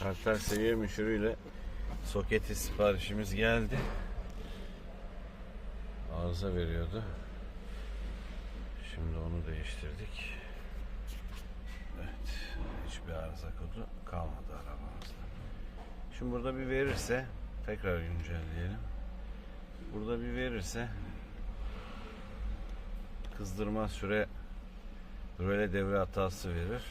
Kartal seviye müşürüyle soketi siparişimiz geldi. Arıza veriyordu. Şimdi onu değiştirdik. Evet. Hiçbir arıza kodu kalmadı arabamızda. Şimdi burada bir verirse tekrar güncelleyelim. Burada bir verirse kızdırma süre röle devre hatası verir.